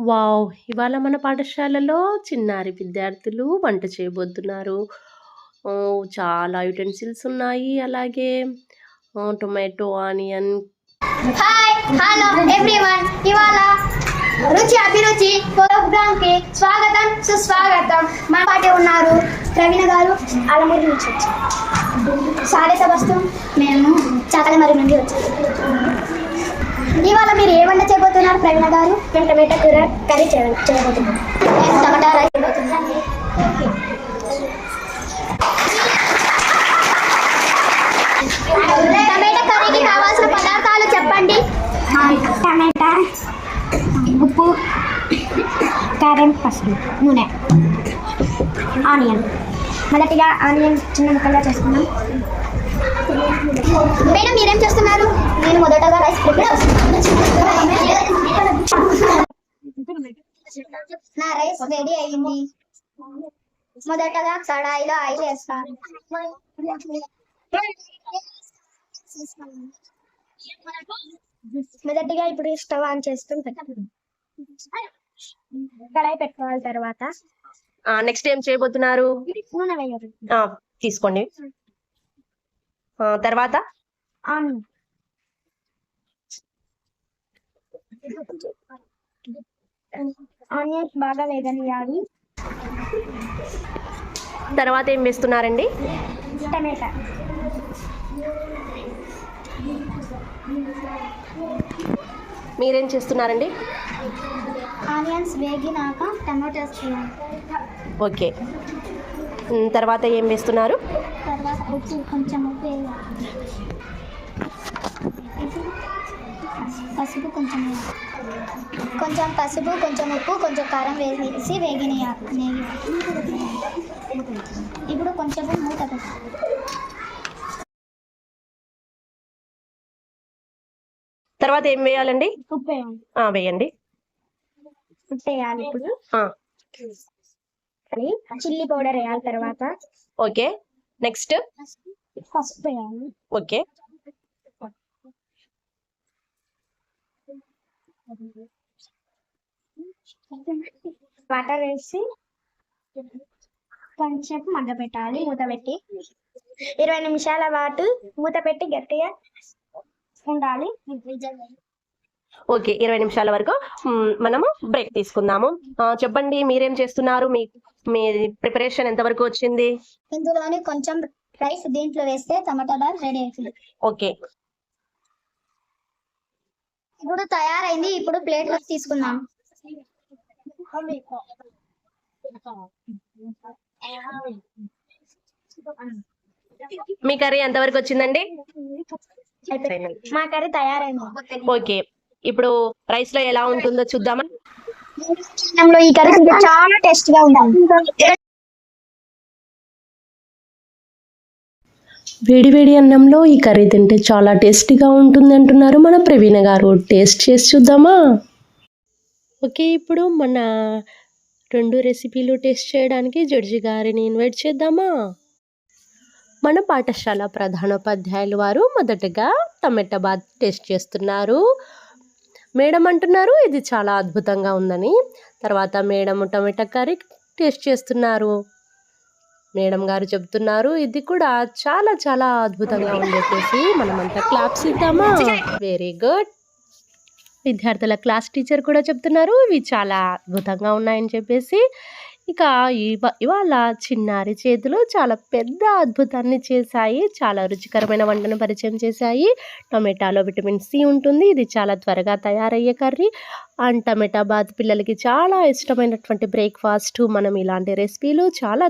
Wow! ఇవాళ మన పాఠశాలలో చిన్నారి విద్యార్థులు వంట చేయబోతున్నారు. చాలా యుటెన్సిల్స్ ఉన్నాయి. అలాగే tomato, onion. Hi hello everyone ఇవాళ రుచి అభిరుచి ప్రోగ్రామ్కి స్వాగతం సుస్వాగతం. మా పాటే ఉన్నారు ప్రవీణ గారు అలమూరి నుంచి వచ్చారు. సాలేత వస్తు మేము చాకలమరి నుండి వచ్చాము. ఇవాళ మీరు ఏ వంట చేయబోతున్నారు ప్రవీణ గారు? మేము టమాటా కూర కర్రీ చేయబోతున్నాం. నేను టమాటా రైస్ చేయబోతున్నాను. టమాటా కర్రీకి కావాల్సిన పదార్థాలు చెప్పండి. టమాటా, ఉప్పు, కారం, పసుపు, నూనె, ఆనియన్. మొదటిగా ఆనియన్ చిన్న ముక్కలుగా చేసుకున్నాం. మేడం మీరేం చేస్తున్నారు? నేను మొదటగా రైస్ ప్రిపేర్ నా రైస్ రెడీ అయింది. మొదటగా కడాయిలో ఆయిల్ వేస్తాను. మొదటిగా ఇప్పుడు స్టవ్ ఆన్ చేసుకుని కడాయి పెట్టుకోవాలి. తర్వాత నెక్స్ట్ ఏం చేయబోతున్నారు? నూనె వేయాలి. తీసుకోండి. తర్వాత ఆనియన్స్ బాగా వేగనియాలి. తర్వాత ఏం వేస్తున్నారండి? టమాటా, మీరేం చేస్తున్నారండి? ఆనియన్స్ వేగినాక టమాటోస్ వేయాలి. ఓకే. తర్వాత ఏం వేస్తున్నారు? తర్వాత ఉప్పు కొంచెం ఉప్పు వేయాలి. పసుపు కొంచెం కొంచెం పసుపు కొంచెం ఉప్పు కొంచెం కారం వేసి వేగినాయి. ఇప్పుడు కొంచెం మూత పెట్టాలి. తర్వాత ఏం వేయాలండి? ఉప్పు వేయాలి. వేయండి. ఉప్పు వేయాలి. ఇప్పుడు చిల్లీ పౌడర్ వేయాలి. తర్వాత ఓకే. నెక్స్ట్ పసుపు వేయాలి. ఓకే. వాటర్ వేసి కొంచెం మగ్గ పెట్టాలి. మూత పెట్టి 20 నిమిషాల పాటు మూత పెట్టి గట్టిగా ఉండాలి. ఓకే. 20 నిమిషాల వరకు మనము బ్రేక్ తీసుకుందాము. చెప్పండి, మీరేం చేస్తున్నారు? మీ ప్రిపరేషన్ ఎంతవరకు వచ్చింది? ఇందులోని కొంచెం రైస్ దీంట్లో వేస్తే టమాటా దాల్ రెడీ అవుతుంది. ఓకే. ఇప్పుడు తయారైంది. ఇప్పుడు ప్లేట్ లో తీసుకుందాం. మీ కర్రీ ఎంతవరకు వచ్చిందండి? మా కర్రీ తయారైంది. ఓకే. ఇప్పుడు రైస్ లో ఎలా ఉంటుందో చూద్దామా? ఈ కర్రీ చాలా టేస్ట్ గా ఉండాలి. వేడివేడి అన్నంలో ఈ కర్రీ తింటే చాలా టేస్టీగా ఉంటుంది అంటున్నారు మన ప్రవీణ గారు. టేస్ట్ చేసి చూద్దామా? ఓకే. ఇప్పుడు మన 2 రెసిపీలు టేస్ట్ చేయడానికి జడ్జి గారిని ఇన్వైట్ చేద్దామా? మన పాఠశాల ప్రధానోపాధ్యాయులు వారు మొదటగా టమాటా బాత్ టేస్ట్ చేస్తున్నారు. మేడం అంటున్నారు ఇది చాలా అద్భుతంగా ఉందని. తర్వాత మేడం టమాటా కర్రీ టేస్ట్ చేస్తున్నారు. మేడం గారు చెప్తున్నారు ఇది కూడా చాలా చాలా అద్భుతంగా ఉంది చెప్పేసి మనమంతా క్లాప్స్ ఇద్దామా? Very good. విద్యార్థుల క్లాస్ టీచర్ కూడా చెప్తున్నారు ఇవి చాలా అద్భుతంగా ఉన్నాయని చెప్పేసి. ఇక ఇవాళ చిన్నారి చేతులు చాలా పెద్ద అద్భుతాన్ని చేశాయి. చాలా రుచికరమైన వంటను పరిచయం చేశాయి. టొమాటోలో విటమిన్ సి ఉంటుంది. ఇది చాలా త్వరగా తయారయ్యే కర్రీ. అండ్ టమాటా బాత్ పిల్లలకి చాలా ఇష్టమైనటువంటి బ్రేక్ఫాస్ట్. మనం ఇలాంటి రెసిపీలు చాలా